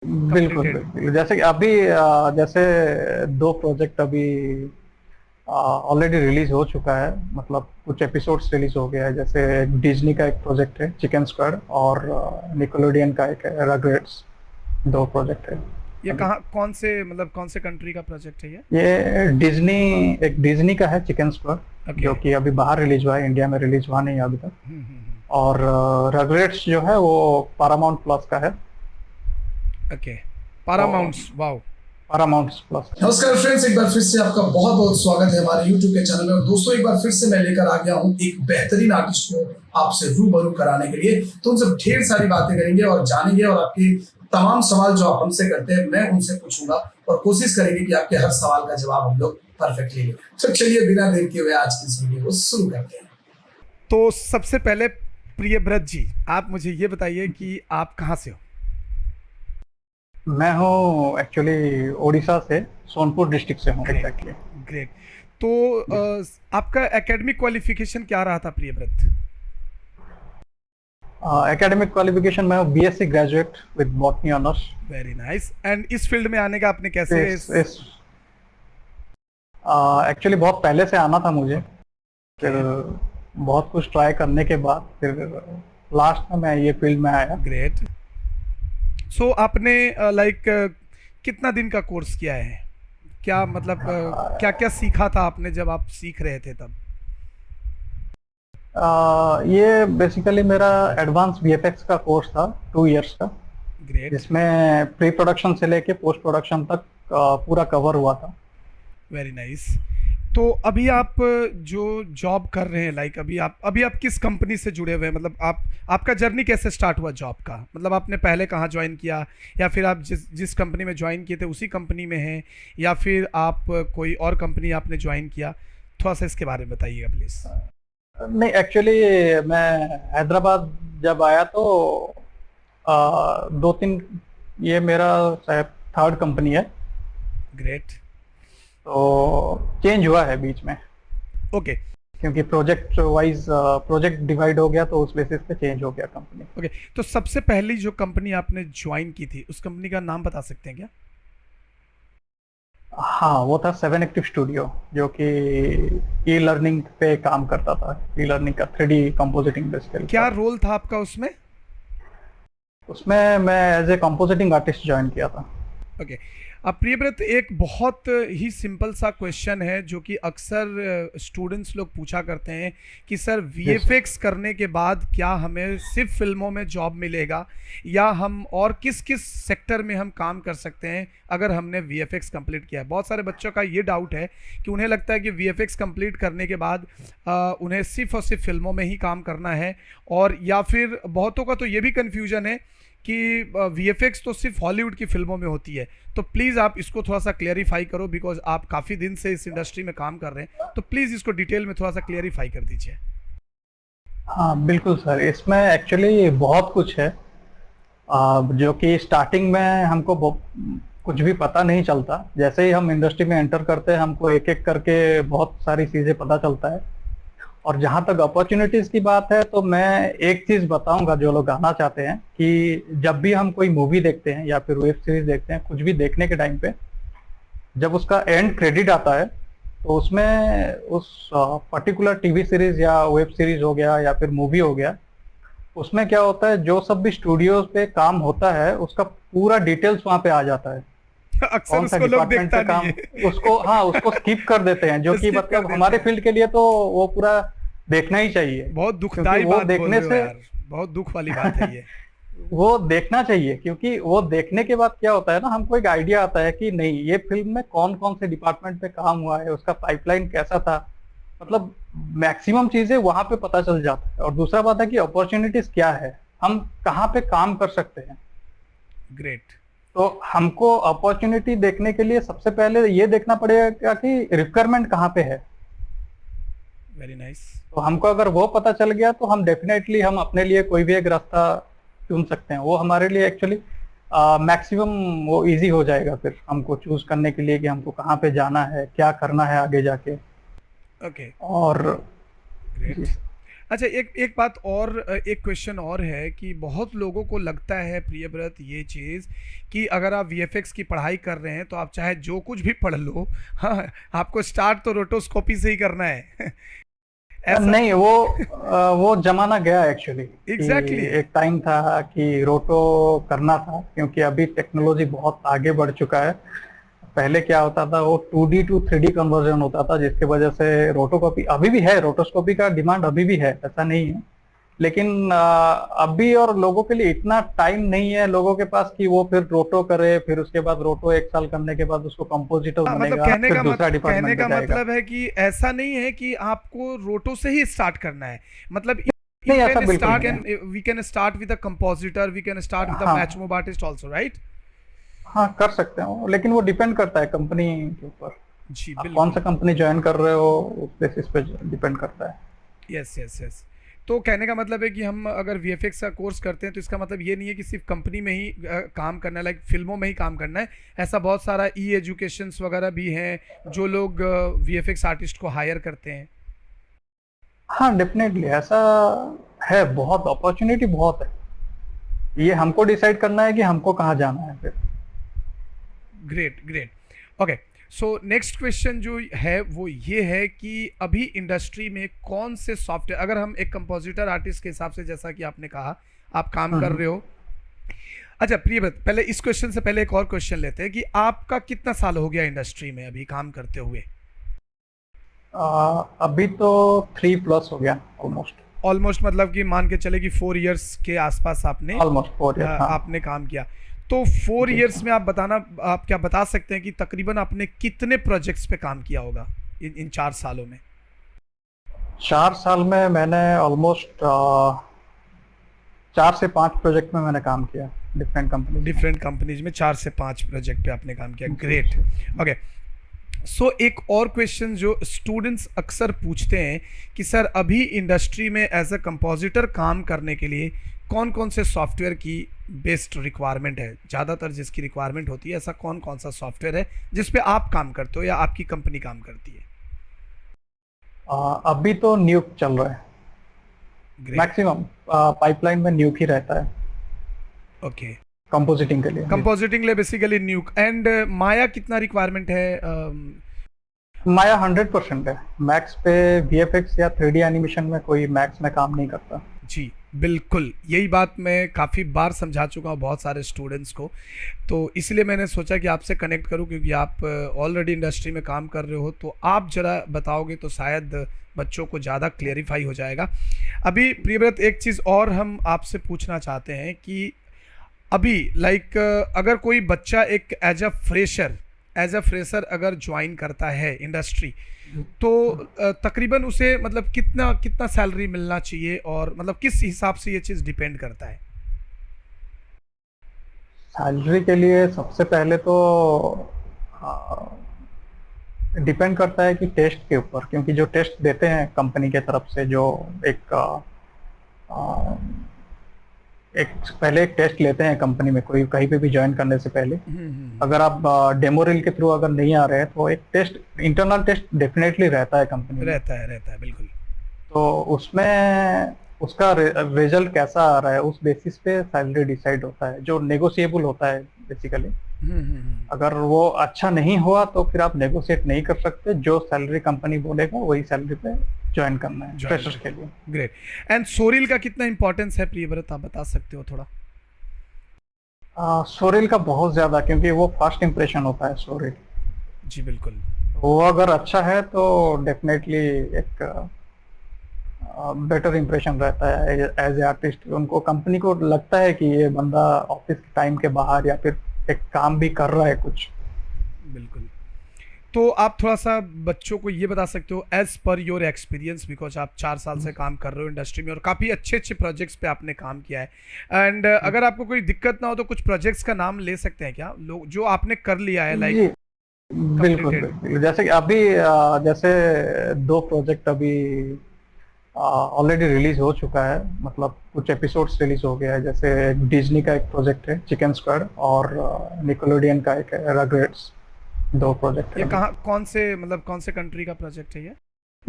बिल्कुल कंप्लीटेड? बिल्कुल, जैसे कि अभी जैसे दो प्रोजेक्ट अभी ऑलरेडी रिलीज हो चुका है, मतलब कुछ एपिसोड्स रिलीज हो गया है। जैसे डिज्नी का एक प्रोजेक्ट है चिकन स्क्वाड, और निकोलोडियन का एक है रगरेट्स। दो प्रोजेक्ट है ये अभी। कहाँ, कौन से मतलब कौन से कंट्री का प्रोजेक्ट है ये? ये डिज्नी, एक डिज्नी का है चिकन स्क्वाड, ओके। जो कि अभी बाहर रिलीज हुआ है, इंडिया में रिलीज हुआ नहीं है अभी तक। हम्म। और रगरेट्स जो है वो पारामाउंट प्लस का है। ओके। तो पारामाउंट्स, वाओ। पारामाउंट प्लस का है। नमस्कार फ्रेंड्स, एक बार फिर से आपका बहुत बहुत स्वागत है हमारे YouTube के चैनल में। और दोस्तों, एक बार फिर से मैं लेकर आ गया हूं एक बेहतरीन आर्टिस्ट को आपसे रूबरू कराने के लिए। तो उनसे ढेर सारी बातें करेंगे और जानेंगे, और आपके तमाम सवाल जो आप हमसे करते हैं मैं उनसे पूछूंगा, और कोशिश करेंगे कि आपके हर सवाल का जवाब हम लोग परफेक्टली लें। तो चलिए बिना देर किए हुए आज की इस वीडियो को शुरू करते हैं। तो सबसे पहले प्रियव्रत जी, आप मुझे ये बताइए कि आप कहाँ से हो? मैं हूँ एक्चुअली उड़ीसा से, सोनपुर डिस्ट्रिक्ट से हूँ ग्रेट। एग्जैक्टली। ग्रेट। तो आपका एकेडमिक क्वालिफिकेशन क्या रहा था प्रियव्रत? एकेडमिक क्वालिफिकेशन मैं BSc graduate with botany honours. Very nice. And इस फील्ड में आने का आपने कैसे इस एक्चुअली बहुत पहले से आना था मुझे। फिर के? बहुत कुछ ट्राई करने के बाद फिर लास्ट में मैं ये फील्ड में आया। ग्रेट। सो आपने लाइक कितना दिन का कोर्स किया है? क्या मतलब क्या क्या सीखा था आपने जब आप सीख रहे थे तब? ये बेसिकली मेरा एडवांस वीएफएक्स का कोर्स था, 2 इयर्स का, ग्रेट। जिसमें प्री प्रोडक्शन से लेके पोस्ट प्रोडक्शन तक पूरा कवर हुआ था। Very nice. तो अभी आप जो जॉब कर रहे हैं, लाइक अभी आप किस कंपनी से जुड़े हुए हैं? मतलब आप, आपका जर्नी कैसे स्टार्ट हुआ जॉब का? मतलब आपने पहले कहाँ ज्वाइन किया, या फिर आप जिस जिस कंपनी में ज्वाइन किए थे उसी कंपनी में हैं, या फिर आप कोई और कंपनी आपने ज्वाइन किया? थोड़ा सा इसके बारे में बताइएगा प्लीज़। नहीं, एक्चुअली मैं हैदराबाद जब आया तो 2-3, ये मेरा शायद थर्ड कंपनी है। ग्रेट। तो चेंज हुआ है बीच में, ओके। क्योंकि प्रोजेक्ट वाइज प्रोजेक्ट डिवाइड हो गया, तो उस बेसिस पे चेंज हो गया कंपनी। ओके। तो सबसे पहली जो कंपनी आपने ज्वाइन की थी उस कंपनी का नाम बता सकते हैं क्या? हाँ, वो था 7 एक्टिव स्टूडियो, जो कि ई लर्निंग पे काम करता था। ई लर्निंग का 3D कंपोजिटिंग बेसिकली क्या था। रोल था आपका उसमें? उसमें मैं as a compositing artist join किया था। ओके। अब प्रियव्रत, एक बहुत ही सिंपल सा क्वेश्चन है जो कि अक्सर स्टूडेंट्स लोग पूछा करते हैं कि सर जी सर। वीएफएक्स करने के बाद क्या हमें सिर्फ फिल्मों में जॉब मिलेगा, या हम और किस किस सेक्टर में हम काम कर सकते हैं अगर हमने वीएफएक्स कंप्लीट किया है? बहुत सारे बच्चों का ये डाउट है कि उन्हें लगता है कि वीएफएक्स कंप्लीट करने के बाद उन्हें सिर्फ और सिर्फ फिल्मों में ही काम करना है, और या फिर बहुतों का तो ये भी कन्फ्यूजन है कि वीएफएक्स तो सिर्फ हॉलीवुड की फिल्मों में होती है। तो प्लीज़ आप इसको थोड़ा सा क्लियरिफाई करो, बिकॉज आप काफ़ी दिन से इस इंडस्ट्री में काम कर रहे हैं, तो प्लीज़ इसको डिटेल में थोड़ा सा क्लियरिफाई कर दीजिए। हाँ बिल्कुल सर, इसमें एक्चुअली बहुत कुछ है, जो कि स्टार्टिंग में हमको कुछ भी पता नहीं चलता। जैसे ही हम इंडस्ट्री में एंटर करते हैं, हमको एक एक करके बहुत सारी चीज़ें पता चलता है। और जहाँ तक अपॉर्चुनिटीज की बात है, तो मैं एक चीज बताऊंगा जो लोग आना चाहते हैं, कि जब भी हम कोई मूवी देखते हैं या फिर वेब सीरीज देखते हैं, कुछ भी देखने के टाइम पे जब उसका एंड क्रेडिट आता है, तो उसमें उस पर्टिकुलर टीवी सीरीज या वेब सीरीज हो गया या फिर मूवी हो गया, उसमें क्या होता है, जो सब भी स्टूडियोज पे काम होता है उसका पूरा डिटेल्स वहां पे आ जाता है। अक्सर कौन सा उसको लोग डिपार्टमेंट देखता पे नहीं काम, है। उसको, हाँ, उसको स्किप कर देते हैं, जो कि स्किप कर मतलब देते हमारे हैं। फील्ड के लिए तो वो पूरा देखना ही चाहिए। बहुत क्योंकि दुखदाई वो बात बोल देखने रहे हो से यार, बहुत दुख वाली बात है ये। वो देखना चाहिए, क्योंकि वो देखने के बाद क्या होता है ना, हमको एक आइडिया आता है कि नहीं, ये फिल्म में कौन कौन से डिपार्टमेंट पे काम हुआ है, उसका पाइपलाइन कैसा था। मतलब मैक्सिमम चीजें वहां पे पता चल जाता है। और दूसरा बात है कि अपॉर्चुनिटीज क्या है, हम कहाँ पे काम कर सकते हैं। ग्रेट। तो हमको अपॉर्चुनिटी देखने के लिए सबसे पहले ये देखना पड़ेगा कि रिक्वायरमेंट कहाँ पे है। Very nice. तो हमको अगर वो पता चल गया, तो हम डेफिनेटली हम अपने लिए कोई भी एक रास्ता चुन सकते हैं। वो हमारे लिए एक्चुअली मैक्सिमम वो इजी हो जाएगा फिर हमको चूज करने के लिए, कि हमको कहाँ पे जाना है, क्या करना है आगे जाके। ओके। और जी। ग्रेट। अच्छा, एक एक बात और, एक क्वेश्चन और है कि बहुत लोगों को लगता है प्रियव्रत ये चीज़ कि अगर आप वीएफएक्स की पढ़ाई कर रहे हैं तो आप चाहे जो कुछ भी पढ़ लो, हाँ, आपको स्टार्ट तो रोटोस्कोपी से ही करना है। ऐसा? नहीं, वो जमाना गया एक्चुअली, कि एग्जैक्टली। एक टाइम था कि रोटो करना था, क्योंकि अभी टेक्नोलॉजी बहुत आगे बढ़ चुका है। पहले क्या होता था, वो 2D टू 3D कन्वर्जन होता था, जिसकी वजह से रोटोकॉपी अभी भी है, रोटोस्कोपी का डिमांड अभी भी है, ऐसा नहीं है। लेकिन अभी और लोगों के लिए इतना टाइम नहीं है लोगों के पास कि वो फिर रोटो करे, फिर उसके बाद रोटो 1 साल करने के बाद उसको कंपोजिटर हाँ, मतलब बनेगा, फिर दूसरा कहने डिपार्टमेंट में का जाएगा। मतलब है कि ऐसा नहीं है कि आपको रोटो से ही स्टार्ट करना है। मतलब यू नहीं, ऐसा कैन बिल्कुल स्टार्ट, नहीं है। Can we can start with a compositor, we can start with a match हाँ, मूव आर्टिस्ट आल्सो, राइट? हाँ, कर सकते हो, लेकिन वो डिपेंड करता है कंपनी के ऊपर। जी आप कौन बिल्कुल। सा कंपनी ज्वाइन कर रहे हो, उस बेसिस पे डिपेंड करता है। Yes yes yes. तो कहने का मतलब है कि हम अगर वीएफएक्स का कोर्स करते हैं तो इसका मतलब ये नहीं है कि सिर्फ कंपनी में ही काम करना है, लाइक फिल्मों में ही काम करना है। ऐसा बहुत सारा ई एजुकेशंस वगैरह भी हैं जो लोग वीएफएक्स आर्टिस्ट को हायर करते हैं। हाँ, डेफिनेटली ऐसा है, बहुत अपॉर्चुनिटी बहुत है। ये हमको डिसाइड करना है कि हमको कहाँ जाना है फिर। Great great. Okay, so next question जो है वो ये है कि अभी इंडस्ट्री में कौन से सॉफ्टवेयर, अगर हम एक कंपोजिटर आर्टिस्ट के हिसाब से, जैसा कि आपने कहा आप काम कर हम्म। रहे हो। अच्छा प्रियव्रत, पहले इस क्वेश्चन से पहले एक और क्वेश्चन लेते हैं कि आपका कितना साल हो गया इंडस्ट्री में अभी काम करते हुए? अभी तो 3+ हो गया, ऑलमोस्ट। ऑलमोस्ट मतलब कि मान के चले कि 4 इयर्स के आसपास आपने ऑलमोस्ट 4 ईयर, हाँ। आपने काम किया। तो 4 इयर्स जी। में आप क्या बता सकते हैं कि तकरीबन आपने कितने प्रोजेक्ट्स पे काम किया होगा इन 4 सालों में? 4 साल में मैंने ऑलमोस्ट 4 से 5 प्रोजेक्ट में मैंने काम किया, डिफरेंट कंपनी में। डिफरेंट कंपनीज में 4 से 5 प्रोजेक्ट पे आपने काम किया। जी, ग्रेट। जी। ओके, सो एक और क्वेश्चन जो स्टूडेंट्स अक्सर पूछते हैं कि सर अभी इंडस्ट्री में एज अ कंपोजिटर काम करने के लिए कौन कौन से सॉफ्टवेयर की बेस्ट रिक्वायरमेंट है, ज़्यादातर जिसकी रिक्वायरमेंट होती है, ऐसा कौन कौन सा सॉफ्टवेयर है जिस पे आप काम करते हो या आपकी कंपनी काम करती है? अभी तो न्यूक चल रहा है, ग्रेट। मैक्सिमम पाइपलाइन में न्यूक ही रहता है ओके, कंपोजिटिंग के लिए। जी। कंपोजिटिंग लिए बेसिकली न्यूक एंड माया कितना रिक्वायरमेंट है? माया 100% है। मैक्स पे वीएफएक्स या 3D एनिमेशन में कोई मैक्स में काम नहीं करता। जी बिल्कुल, यही बात मैं काफ़ी बार समझा चुका हूँ बहुत सारे स्टूडेंट्स को, तो इसलिए मैंने सोचा कि आपसे कनेक्ट करूँ क्योंकि आप ऑलरेडी इंडस्ट्री में काम कर रहे हो, तो आप ज़रा बताओगे तो शायद बच्चों को ज़्यादा क्लेरिफाई हो जाएगा। अभी प्रियव्रत एक चीज़ और हम आपसे पूछना चाहते हैं कि अभी लाइक अगर कोई बच्चा एक एज अ फ्रेशर अगर ज्वाइन करता है इंडस्ट्री, तो तकरीबन उसे मतलब कितना कितना सैलरी मिलना चाहिए और मतलब किस हिसाब से ये चीज़ डिपेंड करता है? सैलरी के लिए सबसे पहले तो डिपेंड करता है कि टेस्ट के ऊपर, क्योंकि जो टेस्ट देते हैं कंपनी के तरफ से, जो एक अ, एक पहले एक टेस्ट लेते हैं कंपनी में, कोई कहीं पे भी ज्वाइन करने से पहले। अगर आप डेमो रील के थ्रू अगर नहीं आ रहे हैं तो एक टेस्ट, इंटरनल टेस्ट डेफिनेटली रहता है कंपनी में। रहता है बिल्कुल। तो उसमें उसका रिजल्ट कैसा आ रहा है, उस बेसिस पे सैलरी डिसाइड होता है, जो नेगोशिएबल होता है बेसिकली। अगर वो अच्छा नहीं हुआ तो फिर आप नेगोशिएट नहीं कर सकते, जो सैलरी कंपनी बोलेगा वही सैलरी पे ज्वाइन करना है ज्वाइन फ्रेशर्स के लिए। ग्रेट। एंड सोरिल का कितना इंपॉर्टेंस है प्रियव्रत, आप बता सकते हो थोड़ा? सोरेल का बहुत ज्यादा, क्योंकि वो फर्स्ट इंप्रेशन होता है सोरेल। जी बिल्कुल। वो अगर अच्छा है तो डेफिनेटली एक बेटर इंप्रेशन रहता है एज ए आर्टिस्ट। उनको, कंपनी को लगता है कि ये बंदा ऑफिस टाइम के बाहर या फिर एक काम भी कर रहा है कुछ। बिल्कुल। तो आप थोड़ा सा बच्चों को ये बता सकते हो as per your experience, because आप 4 साल से काम कर रहे हो इंडस्ट्री में और काफ़ी अच्छे अच्छे प्रोजेक्ट्स पे आपने काम किया है, एंड अगर आपको कोई दिक्कत ना हो तो कुछ प्रोजेक्ट्स का नाम ले सकते हैं क्या, लोग जो आपने कर लिया है लाइक जी, बिल्कुल कंप्लीटेड? बिल्कुल। जैसे कि अभी जैसे 2 प्रोजेक्ट अभी ऑलरेडी रिलीज हो चुका है, मतलब कुछ एपिसोड्स रिलीज हो गया है। जैसे डिज्नी का एक प्रोजेक्ट है चिकन स्क्वाड, और निकोलोडियन का एक है रग्रेट्स। 2 प्रोजेक्ट है ये अभी। कहाँ, कौन से मतलब कौन से कंट्री का प्रोजेक्ट है ये?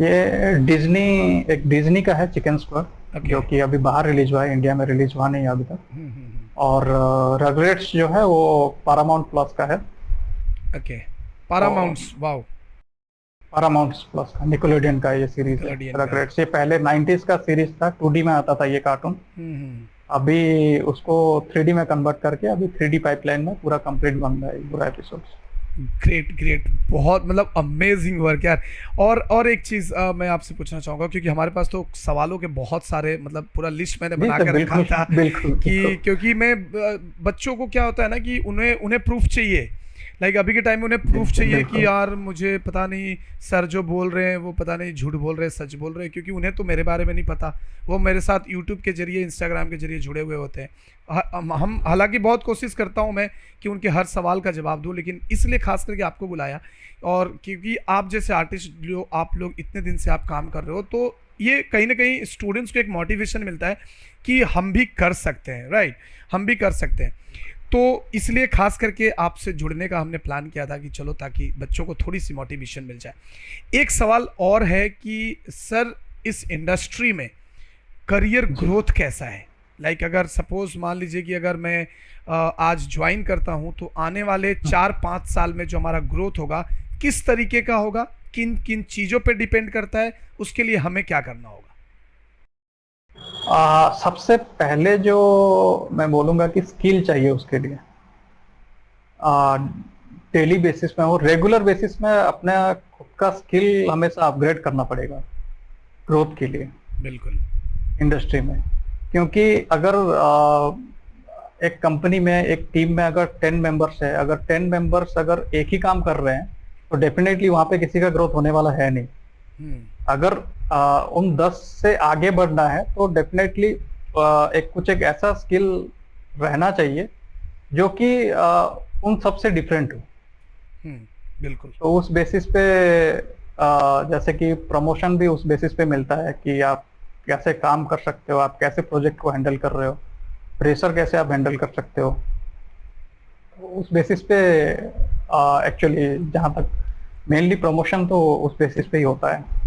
ये डिज्नी, एक डिज्नी का है चिकन स्क्वाड, ओके। जो कि अभी बाहर रिलीज हुआ है, इंडिया में रिलीज हुआ नहीं है अभी तक। हम्म। और रगरेट्स जो है वो पारामाउंट प्लस का है। ओके, तो पारामाउंट्स, वाओ। पारामाउंट प्लस का निकोलोडियन का ये सीरीज है निकलोडियन का है। रगरेट्स। ये पहले 90s का सीरीज था, 2D में आता था ये कार्टून। हम्म। अभी उसको 3D में कन्वर्ट करके अभी 3D पाइपलाइन में पूरा कंप्लीट बन रहा है पूरा एपिसोड। ग्रेट ग्रेट, बहुत मतलब अमेजिंग वर्क यार। और एक चीज़ मैं आपसे पूछना चाहूँगा, क्योंकि हमारे पास तो सवालों के बहुत सारे मतलब पूरा लिस्ट मैंने जी बना सर, कर रखा बिल्कुल था बिल्कुल बिल्कुल। कि क्योंकि मैं बच्चों को क्या होता है ना कि उन्हें उन्हें प्रूफ चाहिए। लाइक अभी के टाइम में उन्हें प्रूफ बिल्कुल चाहिए कि बिल्कुल। यार मुझे पता नहीं सर जो बोल रहे हैं वो पता नहीं झूठ बोल रहे हैं सच बोल रहे हैं, क्योंकि उन्हें तो मेरे बारे में नहीं पता। वो मेरे साथ यूट्यूब के जरिए इंस्टाग्राम के जरिए जुड़े हुए होते हैं। हम हालांकि बहुत कोशिश करता हूं मैं कि उनके हर सवाल का जवाब दूं, लेकिन इसलिए खास करके आपको बुलाया। और क्योंकि आप जैसे आर्टिस्ट जो आप लोग इतने दिन से आप काम कर रहे हो, तो ये कहीं ना कहीं स्टूडेंट्स को एक मोटिवेशन मिलता है कि हम भी कर सकते हैं, राइट, हम भी कर सकते हैं। तो इसलिए खास करके आपसे जुड़ने का हमने प्लान किया था कि चलो ताकि बच्चों को थोड़ी सी मोटिवेशन मिल जाए। एक सवाल और है कि सर इस इंडस्ट्री में करियर जी। ग्रोथ कैसा है? लाइक अगर सपोज मान लीजिए कि अगर मैं आज ज्वाइन करता हूं, तो आने वाले 4-5 साल में जो हमारा ग्रोथ होगा किस तरीके का होगा, किन किन चीज़ों पे डिपेंड करता है, उसके लिए हमें क्या करना होगा? सबसे पहले जो मैं बोलूँगा कि स्किल चाहिए उसके लिए। डेली बेसिस में और रेगुलर बेसिस में अपना खुद का स्किल हमेशा अपग्रेड करना पड़ेगा ग्रोथ के लिए बिल्कुल। इंडस्ट्री में। क्योंकि अगर एक कंपनी में, एक टीम में अगर 10 मेंबर्स है, अगर 10 मेंबर्स अगर एक ही काम कर रहे हैं, तो डेफिनेटली वहाँ पे किसी का ग्रोथ होने वाला है नहीं। हम्म। अगर उन 10 से आगे बढ़ना है तो डेफिनेटली एक ऐसा स्किल रहना चाहिए जो कि उन सबसे डिफरेंट हो। बिल्कुल। तो उस बेसिस पे जैसे कि प्रमोशन भी उस बेसिस पे मिलता है कि आप कैसे काम कर सकते हो, आप कैसे प्रोजेक्ट को हैंडल कर रहे हो, प्रेशर कैसे आप हैंडल कर सकते हो। तो उस बेसिस पे एक्चुअली जहाँ तक मेनली प्रमोशन तो उस बेसिस पे ही होता है।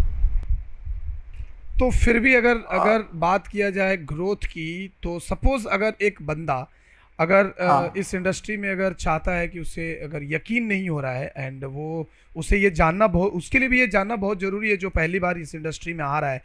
तो फिर भी अगर आ, अगर बात किया जाए ग्रोथ की, तो सपोज अगर एक बंदा अगर हाँ। इस इंडस्ट्री में अगर चाहता है कि उसे अगर यकीन नहीं हो रहा है, एंड वो उसे ये जानना बहुत, उसके लिए भी ये जानना बहुत ज़रूरी है जो पहली बार इस इंडस्ट्री में आ रहा है।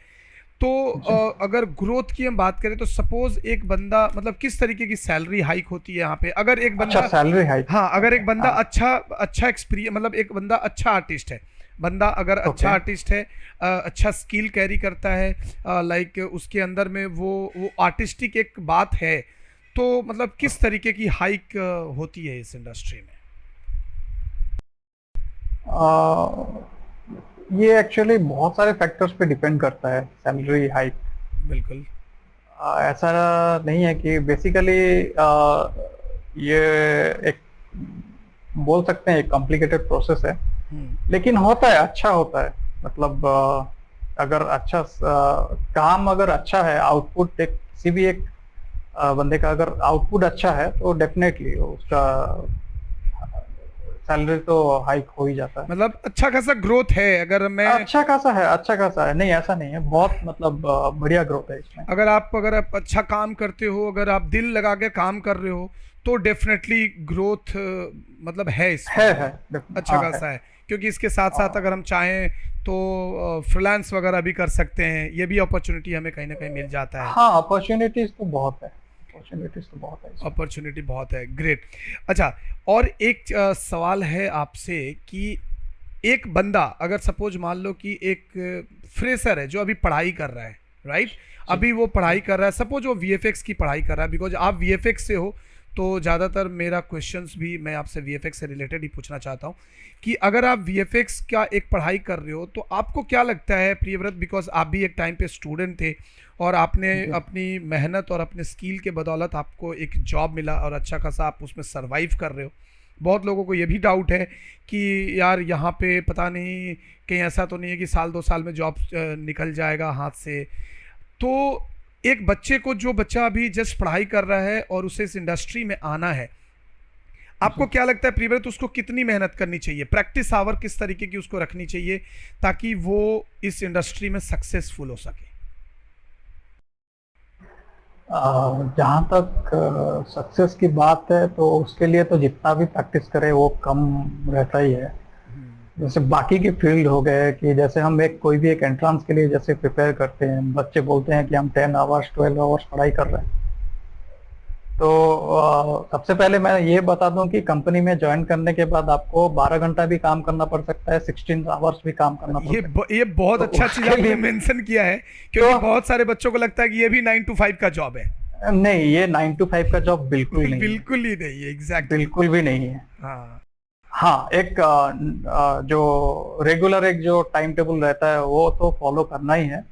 तो जी। अगर ग्रोथ की हम बात करें तो सपोज एक बंदा मतलब किस तरीके की सैलरी हाइक होती है यहाँ पे? अगर एक अच्छा, बंदा, सैलरी हाइक। हाँ, अगर ओके, एक बंदा हाँ। अच्छा अच्छा एक्सपीरियंस मतलब एक बंदा अच्छा आर्टिस्ट है, बंदा अगर अच्छा ओके। आर्टिस्ट है, अच्छा स्किल कैरी करता है, लाइक उसके अंदर में वो आर्टिस्टिक एक बात है, तो मतलब किस तरीके की हाइक होती है इस इंडस्ट्री में? आ, ये एक्चुअली बहुत सारे फैक्टर्स पे डिपेंड करता है सैलरी हाइक। बिल्कुल। ऐसा नहीं है कि बेसिकली ये एक बोल सकते हैं एक कॉम्प्लिकेटेड प्रोसेस है, हम्म। लेकिन होता है, अच्छा होता है। मतलब अगर अच्छा काम अगर अच्छा है, आउटपुट एक किसी भी एक बंदे का अगर आउटपुट अच्छा है तो डेफिनेटली उसका सैलरी तो हाइक हो ही जाता है। मतलब अच्छा खासा ग्रोथ है अगर मैं, अच्छा खासा है, अच्छा खासा है, नहीं ऐसा नहीं है, बहुत मतलब बढ़िया ग्रोथ है इसमें। अगर आप अच्छा काम करते हो, अगर आप दिल लगा के काम कर रहे हो, तो डेफिनेटली ग्रोथ मतलब है इसमें, है अच्छा हाँ है। खासा है। क्योंकि इसके साथ साथ हाँ अगर हम चाहें तो फ्रीलांस वगैरह भी कर सकते हैं, ये भी अपॉर्चुनिटी हमें कहीं ना कहीं मिल जाता है। हाँ, अपॉर्चुनिटीज तो बहुत है, अपॉर्चुनिटीज तो बहुत है इसमें। अपॉर्चुनिटी बहुत है, ग्रेट। अच्छा, और एक सवाल है आपसे कि एक बंदा अगर सपोज मान लो कि एक फ्रेशर है जो अभी पढ़ाई कर रहा है, राइट, जी अभी वो जी। पढ़ाई कर रहा है, सपोज वो वीएफएक्स की पढ़ाई कर रहा है, बिकॉज आप वीएफएक्स से हो, तो ज़्यादातर मेरा क्वेश्चंस भी मैं आपसे वीएफएक्स से रिलेटेड ही पूछना चाहता हूँ कि अगर आप वीएफएक्स का एक पढ़ाई कर रहे हो, तो आपको क्या लगता है प्रियव्रत, बिकॉज आप भी एक टाइम पे स्टूडेंट थे और आपने जी अपनी मेहनत और अपने स्किल के बदौलत आपको एक जॉब मिला और अच्छा खासा आप उसमें सर्वाइव कर रहे हो। बहुत लोगों को ये भी डाउट है कि यार यहाँ पे पता नहीं कहीं ऐसा तो नहीं है कि साल 2 साल में जॉब निकल जाएगा हाथ से। तो एक बच्चे को, जो बच्चा अभी जस्ट पढ़ाई कर रहा है और उसे इस इंडस्ट्री में आना है, आपको क्या लगता है प्रियव्रत, उसको कितनी मेहनत करनी चाहिए, प्रैक्टिस आवर किस तरीके की उसको रखनी चाहिए ताकि वो इस इंडस्ट्री में सक्सेसफुल हो सके? जहाँ तक सक्सेस की बात है तो उसके लिए तो जितना भी प्रैक्टिस करे वो कम रहता ही है। जैसे बाकी के फील्ड हो गए कि जैसे हम एक कोई भी एक एंट्रेंस के लिए जैसे प्रिपेयर करते हैं, बच्चे बोलते हैं कि हम 10 आवर्स 12 आवर्स पढ़ाई कर रहे हैं। तो सबसे पहले मैं ये बता दूं कि कंपनी में ज्वाइन करने के बाद आपको 12 घंटा भी काम करना पड़ सकता है, 16 आवर्स भी काम करना पड़ सकता है। ये बहुत तो अच्छा चीज उसके आपने लिए मेंशन किया है, क्योंकि तो बहुत सारे बच्चों को लगता है कि ये भी 9 to 5 का जॉब है। नहीं, ये 9 to 5 का जॉब बिल्कुल नहीं है, बिल्कुल ही नहीं है, एग्जैक्टली। बिल्कुल भी नहीं है। हाँ। हाँ, एक जो रेगुलर एक जो टाइम टेबल रहता है वो तो फॉलो करना ही है।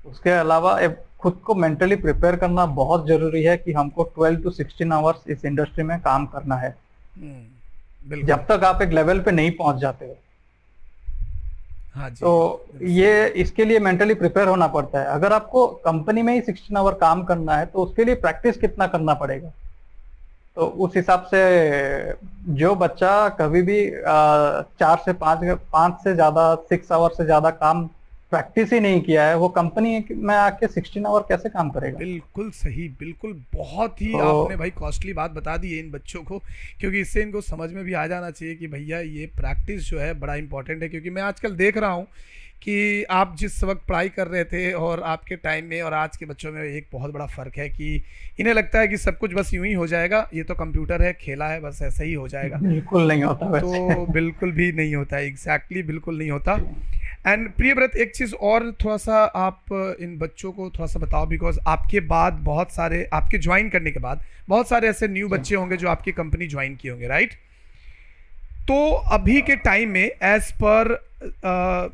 उसके अलावा एक खुद को मेंटली प्रिपेयर करना बहुत जरूरी है कि हमको 12 to 16 आवर्स इस इंडस्ट्री में काम करना है, बिल्कुल। जब तक आप एक लेवल पे नहीं पहुंच जाते हो। हाँ जी। तो ये इसके लिए मेंटली प्रिपेयर होना पड़ता है। अगर आपको कंपनी में ही 16 आवर काम करना है तो उसके लिए प्रैक्टिस कितना करना पड़ेगा, तो उस हिसाब से जो बच्चा कभी भी 4 से 5 से ज्यादा 6 आवर से ज्यादा काम प्रैक्टिस ही नहीं किया है, वो कंपनी में आके 16 आवर कैसे काम करेगा? बिल्कुल सही, बिल्कुल। बहुत ही तो आपने भाई कॉस्टली बात बता दी है इन बच्चों को, क्योंकि इससे इनको समझ में भी आ जाना चाहिए कि भैया ये प्रैक्टिस जो है बड़ा इंपॉर्टेंट है। क्योंकि मैं आजकल देख रहा हूँ कि आप जिस वक्त पढ़ाई कर रहे थे और आपके टाइम में और आज के बच्चों में एक बहुत बड़ा फ़र्क है कि इन्हें लगता है कि सब कुछ बस यूं ही हो जाएगा, ये तो कंप्यूटर है, खेला है, बस ऐसा ही हो जाएगा। बिल्कुल नहीं होता वैसे। तो बिल्कुल भी नहीं होता, एग्जैक्टली बिल्कुल नहीं होता। एंड प्रियव्रत, एक चीज़ और थोड़ा सा आप इन बच्चों को थोड़ा सा बताओ, बिकॉज आपके बाद बहुत सारे, आपके ज्वाइन करने के बाद बहुत सारे ऐसे न्यू बच्चे होंगे जो आपकी कंपनी ज्वाइन किए होंगे, राइट? तो अभी के टाइम में एज पर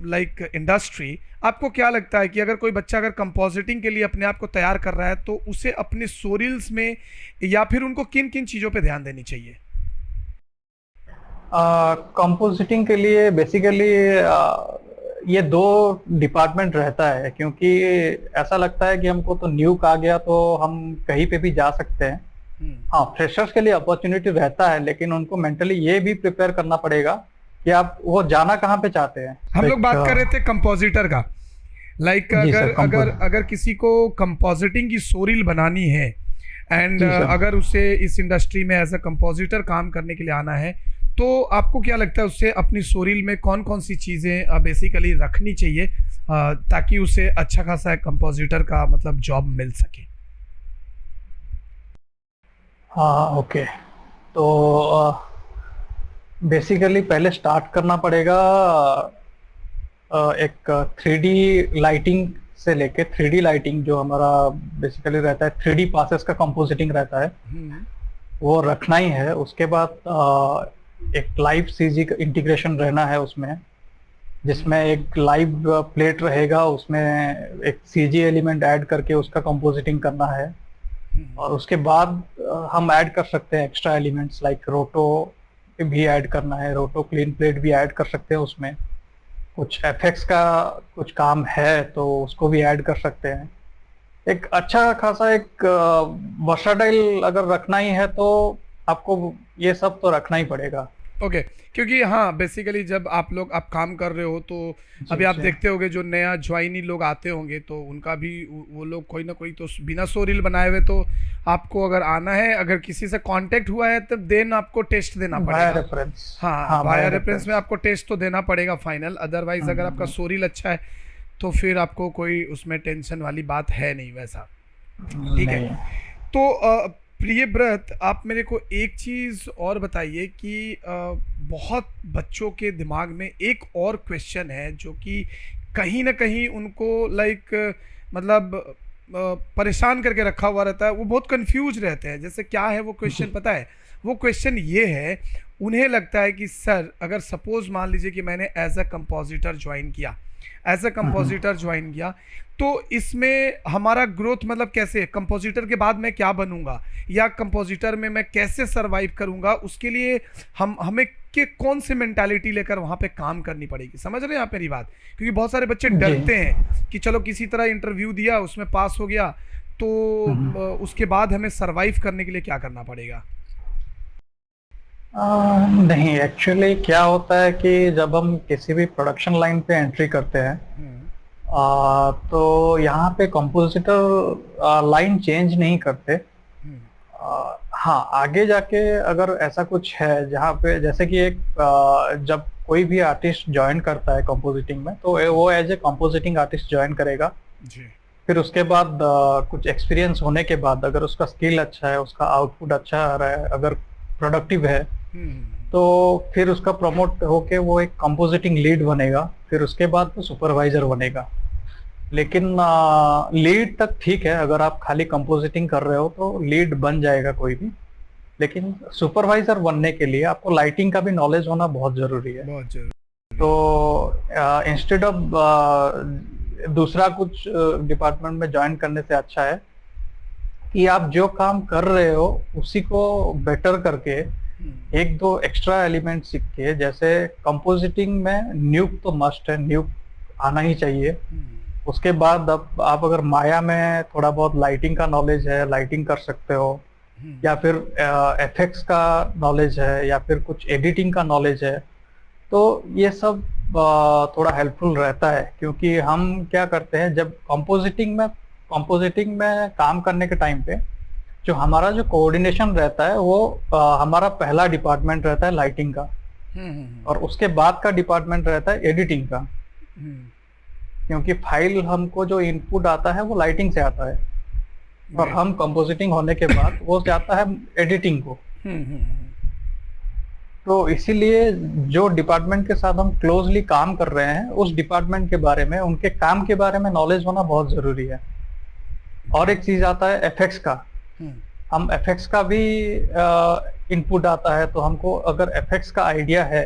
लाइक इंडस्ट्री, आपको क्या लगता है कि अगर कोई बच्चा अगर कंपोजिटिंग के लिए अपने आप को तैयार कर रहा है तो उसे अपने सोरिल्स में या फिर उनको किन किन चीज़ों पे ध्यान देनी चाहिए? कंपोजिटिंग के लिए बेसिकली ये दो डिपार्टमेंट रहता है, क्योंकि ऐसा लगता है कि हमको तो न्यू आ गया तो हम कहीं पे भी जा सकते हैं। हाँ, फ्रेशर्स के लिए अपॉर्चुनिटी रहता है, लेकिन उनको मेंटली ये भी प्रिपेयर करना पड़ेगा कि आप वो जाना कहाँ पे चाहते हैं। हम लोग बात कर रहे थे कंपोजिटर का, लाइक अगर किसी को कंपोजिटिंग की सोरिल बनानी है एंड अगर उसे इस इंडस्ट्री में एज अ कंपोजिटर काम करने के लिए आना है, तो आपको क्या लगता है उससे अपनी सोरिल में कौन कौन सी चीज़ें बेसिकली रखनी चाहिए ताकि उसे अच्छा खासा कंपोजिटर का मतलब जॉब मिल सके? हाँ, ओके। तो बेसिकली पहले स्टार्ट करना पड़ेगा एक 3D लाइटिंग से लेके 3D लाइटिंग जो हमारा बेसिकली रहता है, 3D पासेस का कंपोजिटिंग रहता है, वो रखना ही है। उसके बाद एक लाइव सीजी का इंटीग्रेशन रहना है उसमें, जिसमें एक लाइव प्लेट रहेगा, उसमें एक सीजी एलिमेंट ऐड करके उसका कंपोजिटिंग करना है। और उसके बाद हम ऐड कर सकते हैं एक्स्ट्रा एलिमेंट्स लाइक रोटो भी ऐड करना है, रोटो क्लीन प्लेट भी ऐड कर सकते हैं। उसमें कुछ एफएक्स का कुछ काम है तो उसको भी ऐड कर सकते हैं। एक अच्छा खासा एक वर्साटाइल अगर रखना ही है तो आपको ये सब तो रखना ही पड़ेगा। ओके, क्योंकि हाँ बेसिकली जब आप काम कर रहे हो तो अभी आप देखते होंगे जो नया ज्वाइनी लोग आते होंगे तो उनका भी वो लोग कोई ना कोई तो बिना सोरिल बनाए हुए, तो आपको अगर आना है, अगर किसी से कांटेक्ट हुआ है तब देन आपको टेस्ट देना पड़ेगा, रेफरेंस। हाँ वाया रेफरेंस में आपको टेस्ट तो देना पड़ेगा फाइनल। अदरवाइज अगर आपका सोरिल अच्छा है तो फिर आपको कोई उसमें टेंशन वाली बात है नहीं वैसा, ठीक है। तो प्रियव्रत, आप मेरे को एक चीज़ और बताइए कि बहुत बच्चों के दिमाग में एक और क्वेश्चन है जो कि कहीं ना कहीं उनको मतलब परेशान करके रखा हुआ रहता है, वो बहुत कंफ्यूज रहते हैं। जैसे क्या है वो क्वेश्चन पता है? वो क्वेश्चन ये है, उन्हें लगता है कि सर अगर सपोज मान लीजिए कि मैंने एज अ कंपोजिटर ज्वाइन किया, तो इसमें हमारा ग्रोथ मतलब कैसे, कंपोजिटर के बाद मैं क्या बनूंगा या कंपोजिटर में मैं कैसे सरवाइव करूंगा, उसके लिए हमें के कौन से मेंटालिटी लेकर वहां पे काम करनी पड़ेगी? समझ रहे हैं आप मेरी बात? क्योंकि बहुत सारे बच्चे डरते हैं कि चलो किसी तरह इंटरव्यू दिया, उसमें पास हो गया, तो उसके बाद हमें सरवाइव करने के लिए क्या करना पड़ेगा? नहीं, एक्चुअली क्या होता है कि जब हम किसी भी प्रोडक्शन लाइन पे एंट्री करते हैं, हम्म। तो यहाँ पे कंपोजिटर लाइन चेंज नहीं करते। हम्म। हाँ, आगे जाके अगर ऐसा कुछ है जहाँ पे जैसे कि जब कोई भी आर्टिस्ट ज्वाइन करता है कंपोजिटिंग में, तो वो as a compositing artist join करेगा। जी। फिर उसके बाद कुछ एक्सपीरियंस होने के बाद अगर उसका स्किल अच्छा है, उसका आउटपुट अच्छा आ रहा है, अगर प्रोडक्टिव है, हम्म। तो फिर उसका प्रमोट होके वो एक कंपोजिटिंग लीड बनेगा। फिर उसके बाद वो सुपरवाइजर बनेगा। लेकिन लीड तक ठीक है, अगर आप खाली कंपोजिटिंग कर रहे हो तो लीड बन जाएगा कोई भी। लेकिन सुपरवाइजर बनने के लिए आपको लाइटिंग का भी नॉलेज होना बहुत जरूरी है। बहुत जरूरी तो है। इंस्टेड ऑफ दूसरा कुछ डिपार्टमेंट में ज्वाइन करने से अच्छा है कि आप जो काम कर रहे हो उसी को बेटर करके एक दो एक्स्ट्रा एलिमेंट सीख के, जैसे कंपोजिटिंग में न्यूक तो मस्ट है, न्यूक आना ही चाहिए। उसके बाद अब आप अगर माया में थोड़ा बहुत लाइटिंग का नॉलेज है, लाइटिंग कर सकते हो, या फिर एफएक्स का नॉलेज है, या फिर कुछ एडिटिंग का नॉलेज है, तो ये सब थोड़ा हेल्पफुल रहता है। क्योंकि हम क्या करते हैं, जब कंपोजिटिंग में काम करने के टाइम पे जो हमारा जो कोऑर्डिनेशन रहता है वो हमारा पहला डिपार्टमेंट रहता है लाइटिंग का, और उसके बाद का डिपार्टमेंट रहता है एडिटिंग का। क्योंकि फाइल हमको जो इनपुट आता है वो लाइटिंग से आता है, और हम कंपोजिटिंग होने के बाद वो जाता है एडिटिंग को। तो इसीलिए जो डिपार्टमेंट के साथ हम क्लोजली काम कर रहे हैं, उस डिपार्टमेंट के बारे में, उनके काम के बारे में नॉलेज होना बहुत जरूरी है। और एक चीज आता है एफएक्स का। हम एफएक्स का भी इनपुट आता है, तो हमको अगर एफएक्स का आइडिया है,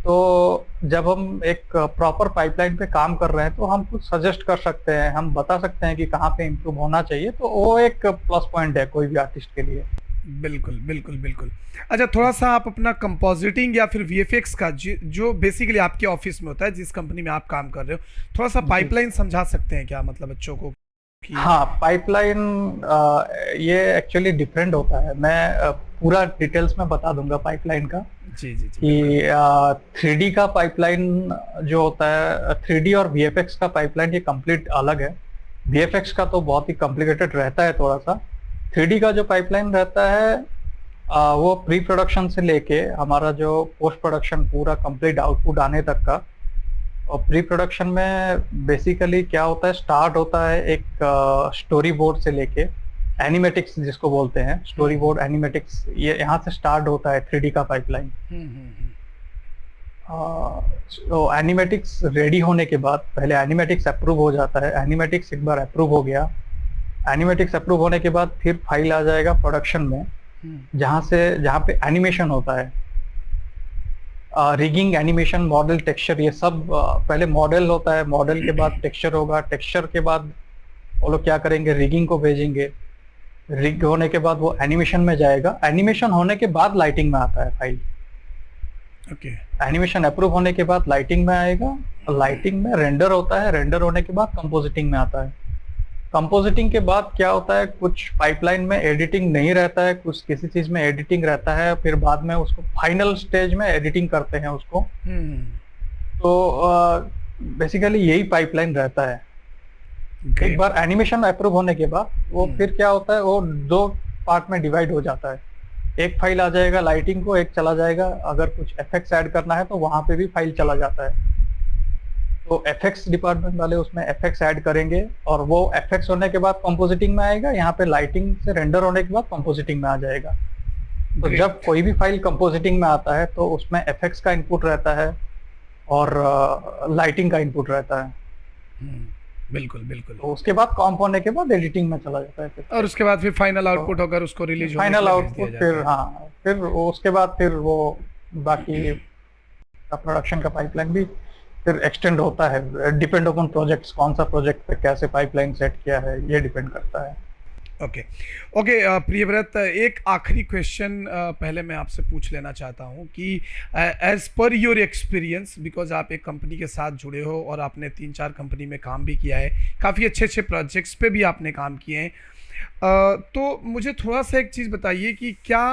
तो जब हम एक प्रॉपर पाइपलाइन पे काम कर रहे हैं तो हम कुछ सजेस्ट कर सकते हैं, हम बता सकते हैं कि कहाँ पे इम्प्रूव होना चाहिए। तो वो एक प्लस पॉइंट है कोई भी आर्टिस्ट के लिए। बिल्कुल बिल्कुल बिल्कुल। अच्छा, थोड़ा सा आप अपना कंपोजिटिंग या फिर वीएफएक्स का जो बेसिकली आपके ऑफिस में होता है, जिस कंपनी में आप काम कर रहे हो, थोड़ा सा पाइपलाइन समझा सकते हैं क्या, मतलब बच्चों को कि... हाँ, पाइपलाइन ये एक्चुअली डिफरेंट होता है। मैं पूरा डिटेल्स में बता दूंगा पाइपलाइन का। जी जी जी। कि 3D का पाइपलाइन जो होता है, 3D और VFX का पाइपलाइन ये कंप्लीट अलग है। VFX का तो बहुत ही कॉम्प्लिकेटेड रहता है थोड़ा सा। 3D का जो पाइपलाइन रहता है वो प्री प्रोडक्शन से लेके हमारा जो पोस्ट प्रोडक्शन पूरा कंप्लीट आउटपुट आने तक का। और प्री प्रोडक्शन में बेसिकली क्या होता है, स्टार्ट होता है एक स्टोरी बोर्ड से लेके एनिमेटिक्स जिसको बोलते हैं, स्टोरी बोर्ड एनिमेटिक्स, ये यहाँ से स्टार्ट होता है 3D का पाइपलाइन। तो एनिमेटिक्स रेडी होने के बाद पहले एनिमेटिक्स अप्रूव हो जाता है। एनिमेटिक्स एक बार अप्रूव हो गया, एनिमेटिक्स अप्रूव होने के बाद फिर फाइल आ जाएगा प्रोडक्शन में, जहाँ पे एनिमेशन होता है। रिगिंग, एनिमेशन, मॉडल, टेक्सचर, ये सब पहले मॉडल होता है, मॉडल के बाद टेक्सचर होगा, टेक्सचर के बाद वो लोग क्या करेंगे, रिगिंग को भेजेंगे। रिग होने के बाद वो एनिमेशन में जाएगा। एनिमेशन होने के बाद लाइटिंग में आता है फाइल। ओके। एनिमेशन अप्रूव होने के बाद लाइटिंग में आएगा, लाइटिंग में रेंडर होता है, रेंडर होने के बाद कंपोजिटिंग में आता है। कंपोजिटिंग के बाद क्या होता है, कुछ पाइपलाइन में एडिटिंग नहीं रहता है, कुछ किसी चीज में एडिटिंग रहता है, फिर बाद में उसको फाइनल स्टेज में एडिटिंग करते हैं उसको। तो बेसिकली यही पाइपलाइन रहता है। एक बार एनिमेशन अप्रूव होने के बाद वो फिर क्या होता है, वो दो पार्ट में डिवाइड हो जाता है। एक फाइल आ जाएगा लाइटिंग को, एक चला जाएगा अगर कुछ एफएक्स ऐड करना है तो वहां पे भी फाइल चला जाता है। तो एफएक्स डिपार्टमेंट वाले उसमें एफएक्स ऐड करेंगे, और वो एफएक्स होने के बाद कंपोजिटिंग में आएगा। यहाँ पे लाइटिंग से रेंडर होने के बाद कंपोजिटिंग में आ जाएगा। तो जब कोई भी फाइल कंपोजिटिंग में आता है तो उसमें एफएक्स का इनपुट रहता है और लाइटिंग का इनपुट रहता है। बिल्कुल बिल्कुल। तो उसके बाद कॉम्प होने के बाद एडिटिंग में चला जाता है फिर। और उसके बाद फिर फाइनल आउटपुट होकर उसको रिलीज फाइनल आउटपुट फिर, हाँ, फिर उसके बाद फिर वो बाकी का प्रोडक्शन का पाइपलाइन भी फिर एक्सटेंड होता है। डिपेंड अपॉन प्रोजेक्ट्स, कौन सा प्रोजेक्ट पे कैसे पाइपलाइन सेट किया है, ये डिपेंड करता है। Okay okay. प्रियव्रत, एक आखिरी क्वेश्चन पहले मैं आपसे पूछ लेना चाहता हूँ कि as per your experience, because आप एक कंपनी के साथ जुड़े हो और आपने 3-4 कंपनी में काम भी किया है, काफ़ी अच्छे अच्छे प्रोजेक्ट्स पे भी आपने काम किए हैं, तो मुझे थोड़ा सा एक चीज़ बताइए कि क्या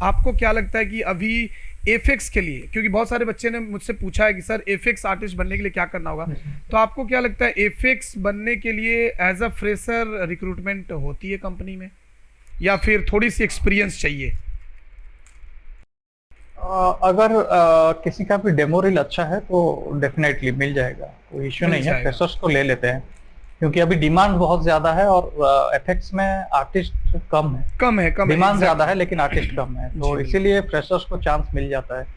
आपको क्या लगता है कि अभी एफएक्स के लिए, क्योंकि बहुत सारे बच्चे ने मुझसे पूछा है कि सर एफएक्स आर्टिस्ट बनने के लिए क्या करना होगा, तो आपको क्या लगता है एफएक्स बनने के लिए एज अ फ्रेशर रिक्रूटमेंट होती है कंपनी में, या फिर थोड़ी सी एक्सपीरियंस चाहिए? अगर किसी का भी डेमो रील अच्छा है तो डेफिनेटली मिल जाएगा, कोई इश्यू मिल नहीं है, जाएगा। फ्रेशर्स को ले लेते हैं क्योंकि अभी डिमांड बहुत ज्यादा है और एफएक्स में आर्टिस्ट कम है। कम है, कम है, डिमांड ज्यादा exactly। है लेकिन आर्टिस्ट कम है, जी तो बिल्कुल। इसीलिए फ्रेशर्स को चांस मिल जाता है।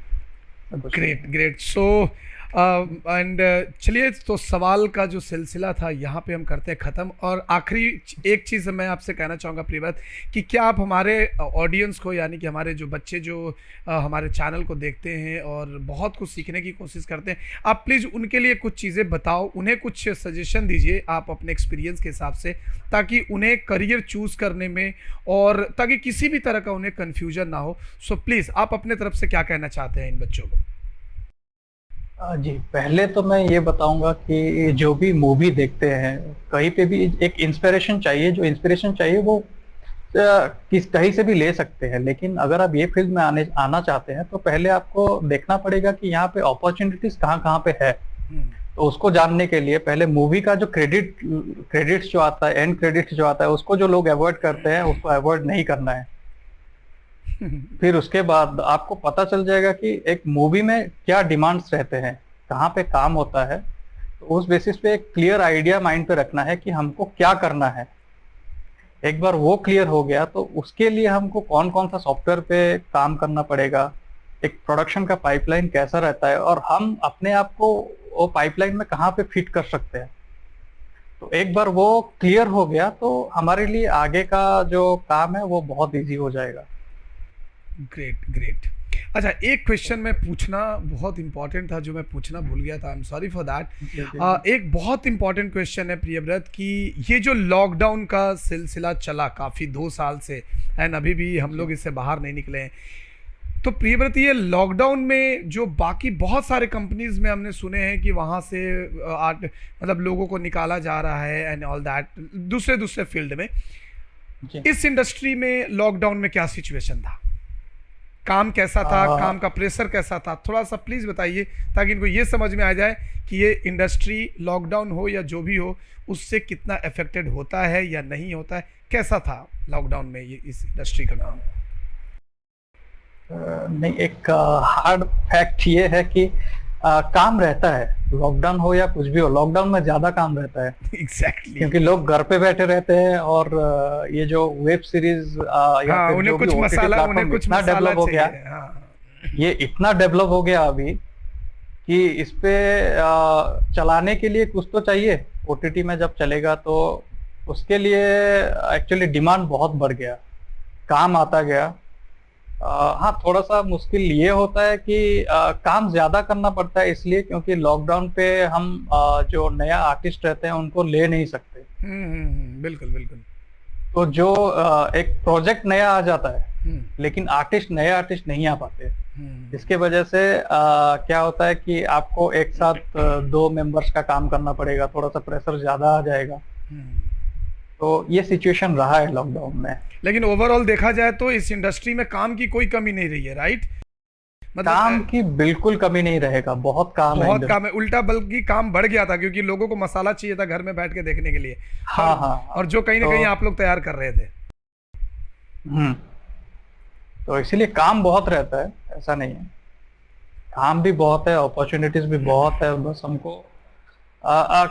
कुछ नहीं ग्रेट है। ग्रेट। सो एंड चलिए, तो सवाल का जो सिलसिला था यहाँ पे हम करते हैं ख़त्म। और आखिरी एक चीज़ मैं आपसे कहना चाहूँगा प्रियव्रत, कि क्या आप हमारे ऑडियंस को, यानी कि हमारे जो बच्चे जो हमारे चैनल को देखते हैं और बहुत कुछ सीखने की कोशिश करते हैं, आप प्लीज़ उनके लिए कुछ चीज़ें बताओ, उन्हें कुछ सजेशन दीजिए आप अपने एक्सपीरियंस के हिसाब से, ताकि उन्हें करियर चूज़ करने में और ताकि किसी भी तरह का उन्हें कन्फ्यूजन ना हो। सो प्लीज़ आप अपने तरफ से क्या कहना चाहते हैं इन बच्चों को? जी, पहले तो मैं ये बताऊंगा कि जो भी मूवी देखते हैं कहीं पे भी एक इंस्पिरेशन चाहिए, जो इंस्पिरेशन चाहिए वो किस कहीं से भी ले सकते हैं, लेकिन अगर आप ये फील्ड में आना चाहते हैं तो पहले आपको देखना पड़ेगा कि यहाँ पे अपॉर्चुनिटीज कहाँ कहाँ पे है। हम्म, तो उसको जानने के लिए पहले मूवी का जो क्रेडिट्स जो आता है, एंड क्रेडिट्स जो आता है, उसको जो लोग अवॉइड करते हैं उसको अवॉइड नहीं करना है। फिर उसके बाद आपको पता चल जाएगा कि एक मूवी में क्या डिमांड्स रहते हैं, कहाँ पे काम होता है, तो उस बेसिस पे एक क्लियर आइडिया माइंड पे रखना है कि हमको क्या करना है। एक बार वो क्लियर हो गया तो उसके लिए हमको कौन कौन सा सॉफ्टवेयर पे काम करना पड़ेगा, एक प्रोडक्शन का पाइपलाइन कैसा रहता है, और हम अपने आप को वो पाइपलाइन में कहाँ पे फिट कर सकते हैं। तो एक बार वो क्लियर हो गया तो हमारे लिए आगे का जो काम है वो बहुत इजी हो जाएगा। Great great. अच्छा, एक क्वेश्चन मैं पूछना बहुत इंपॉर्टेंट था जो मैं पूछना भूल गया था, I am sorry for that. एक बहुत इंपॉर्टेंट क्वेश्चन है प्रियव्रत, कि ये जो लॉकडाउन का सिलसिला चला काफ़ी 2 साल से, एंड अभी भी हम लोग इससे बाहर नहीं निकले हैं, तो प्रियव्रत ये लॉकडाउन में जो बाकी बहुत सारे कंपनीज में हमने सुने हैं कि वहाँ से आर्ट मतलब लोगों को निकाला जा रहा है एंड ऑल दैट, दूसरे दूसरे फील्ड में, जी। इस इंडस्ट्री में लॉकडाउन में क्या सिचुएशन था? काम कैसा था, काम का प्रेशर कैसा था? थोड़ा सा प्लीज बताइए ताकि इनको ये समझ में आ जाए कि ये इंडस्ट्री लॉकडाउन हो या जो भी हो उससे कितना अफेक्टेड होता है या नहीं होता है। कैसा था लॉकडाउन में ये इस इंडस्ट्री का काम? नहीं, एक हार्ड फैक्ट ये है कि काम रहता है, लॉकडाउन हो या कुछ भी हो, लॉकडाउन में ज्यादा काम रहता है एग्जैक्टली। क्योंकि लोग घर पे बैठे रहते हैं और ये जो वेब सीरीज या हाँ, फिर उन्हें जो भी कुछ ओटीटी मसाला, उन्हें प्लेटफॉर्म कुछ इतना मसाला डेवलप हो गया, चाहिए। हाँ। ये इतना डेवलप हो गया अभी कि इस पे चलाने के लिए कुछ तो चाहिए। ओटीटी में जब चलेगा तो उसके लिए एक्चुअली डिमांड बहुत बढ़ गया, काम आता गया। हाँ, थोड़ा सा मुश्किल ये होता है कि काम ज्यादा करना पड़ता है इसलिए क्योंकि लॉकडाउन पे हम जो नया आर्टिस्ट रहते हैं उनको ले नहीं सकते। बिल्कुल बिल्कुल। तो जो एक प्रोजेक्ट नया आ जाता है हम्म, लेकिन नए आर्टिस्ट नहीं आ पाते, हम्म, इसके वजह से क्या होता है कि आपको एक साथ 2 मेंबर्स का काम करना पड़ेगा, थोड़ा सा प्रेशर ज्यादा आ जाएगा। हम्म। तो ये सिचुएशन रहा है लॉकडाउन में। लेकिन ओवरऑल देखा जाए तो इस इंडस्ट्री में काम की कोई कमी नहीं रही है, राइट? मतलब काम की बिल्कुल कमी नहीं रहेगा, बहुत काम है बहुत इंडस्ट्री। काम है, उल्टा बल्कि काम बढ़ गया था क्योंकि लोगों को मसाला चाहिए था घर में बैठ के देखने के लिए। हाँ और, हाँ और जो कहीं ना तो कहीं आप लोग तैयार कर रहे थे। हम्म तो इसीलिए काम बहुत रहता है, ऐसा नहीं है, काम भी बहुत है, अपॉर्चुनिटीज भी बहुत है, बस हमको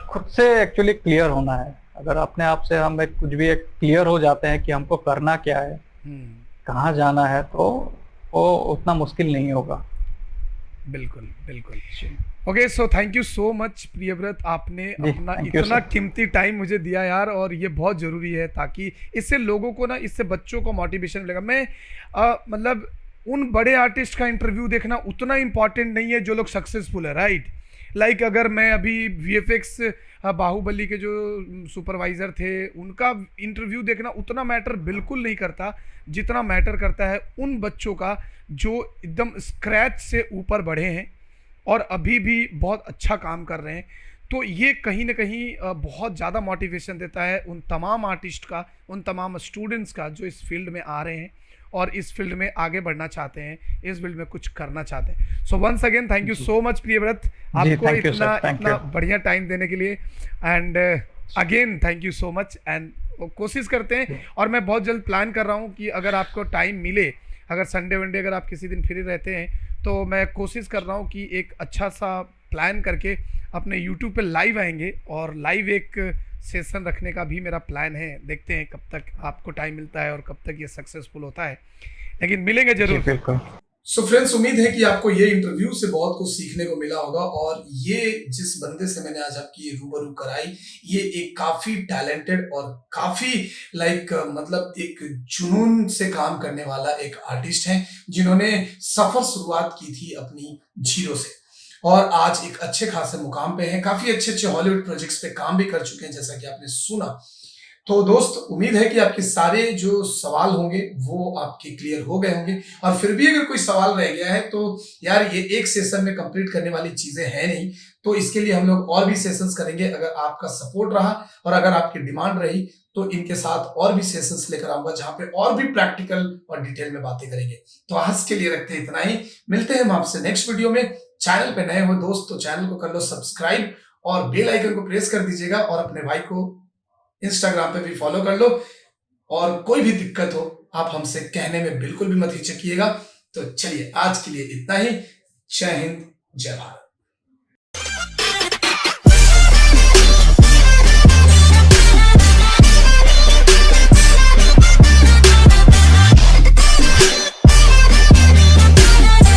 खुद से एक्चुअली क्लियर होना है। अगर अपने आप से हम कुछ भी एक क्लियर हो जाते हैं कि हमको करना क्या है, हम्म, कहाँ जाना है, तो वो उतना मुश्किल नहीं होगा। बिल्कुल बिल्कुल। Okay, so thank you so much Priyavrat, आपने जी, अपना थैंक यू इतना सर। कीमती टाइम मुझे दिया यार, और ये बहुत ज़रूरी है ताकि इससे लोगों को ना, इससे बच्चों को मोटिवेशन मिलेगा। मैं मतलब उन बड़े आर्टिस्ट का इंटरव्यू देखना उतना इम्पॉर्टेंट नहीं है जो लोग सक्सेसफुल है, राइट? लाइक अगर मैं अभी वीएफएक्स बाहुबली के जो सुपरवाइजर थे उनका इंटरव्यू देखना उतना मैटर बिल्कुल नहीं करता जितना मैटर करता है उन बच्चों का जो एकदम स्क्रैच से ऊपर बढ़े हैं और अभी भी बहुत अच्छा काम कर रहे हैं। तो ये कहीं ना कहीं बहुत ज़्यादा मोटिवेशन देता है उन तमाम आर्टिस्ट का, उन तमाम स्टूडेंट्स का जो इस फील्ड में आ रहे हैं और इस फील्ड में आगे बढ़ना चाहते हैं, इस फील्ड में कुछ करना चाहते हैं। So once again thank you so much Priyavrat, ji आपको थैंक यू इतना सर, थैंक इतना यू। बढ़िया टाइम देने के लिए। And again thank you so much. And कोशिश करते हैं, और मैं बहुत जल्द प्लान कर रहा हूँ कि अगर आपको टाइम मिले, अगर संडे वनडे अगर आप किसी दिन फ्री रहते हैं, तो मैं कोशिश कर रहा हूँ कि एक अच्छा सा प्लान करके अपने यूट्यूब पे लाइव आएंगे, और लाइव एक सेशन रखने का भी मेरा प्लान है। देखते हैं कब तक आपको टाइम मिलता है और कब तक ये सक्सेसफुल होता है, लेकिन मिलेंगे जी जरूर। बिल्कुल। सो फ्रेंड्स, उम्मीद है कि आपको ये इंटरव्यू से बहुत कुछ सीखने को मिला होगा। और ये जिस बंदे से मैंने आज आपकी रूबरू कराई, ये एक काफी टैलेंटेड और काफी मतलब एक जुनून से काम करने वाला एक आर्टिस्ट है, जिन्होंने सफर शुरुआत की थी अपनी जीरो से, और आज एक अच्छे खासे मुकाम पे हैं। काफी अच्छे अच्छे हॉलीवुड प्रोजेक्ट्स पे काम भी कर चुके हैं, जैसा कि आपने सुना। तो दोस्त, उम्मीद है कि आपके सारे जो सवाल होंगे वो आपके क्लियर हो गए होंगे। और फिर भी अगर कोई सवाल रह गया है तो यार, ये एक सेशन में कंप्लीट करने वाली चीजें हैं नहीं, तो इसके लिए हम लोग और भी सेशंस करेंगे। अगर आपका सपोर्ट रहा और अगर आपकी डिमांड रही, तो इनके साथ और भी सेशंस लेकर आऊंगा, जहां पे और भी प्रैक्टिकल और डिटेल में बातें करेंगे। तो आज के लिए रखते हैं इतना ही। मिलते हैं हम आपसे नेक्स्ट वीडियो में। चैनल पे नए हो दोस्त तो चैनल को कर लो सब्सक्राइब, और बेल आइकन को प्रेस कर दीजिएगा, और अपने भाई को इंस्टाग्राम पे भी फॉलो कर लो। और कोई भी दिक्कत हो, आप हमसे कहने में बिल्कुल भी मत हिचकिएगा। तो चलिए, आज के लिए इतना ही। जय हिंद, जय भारत।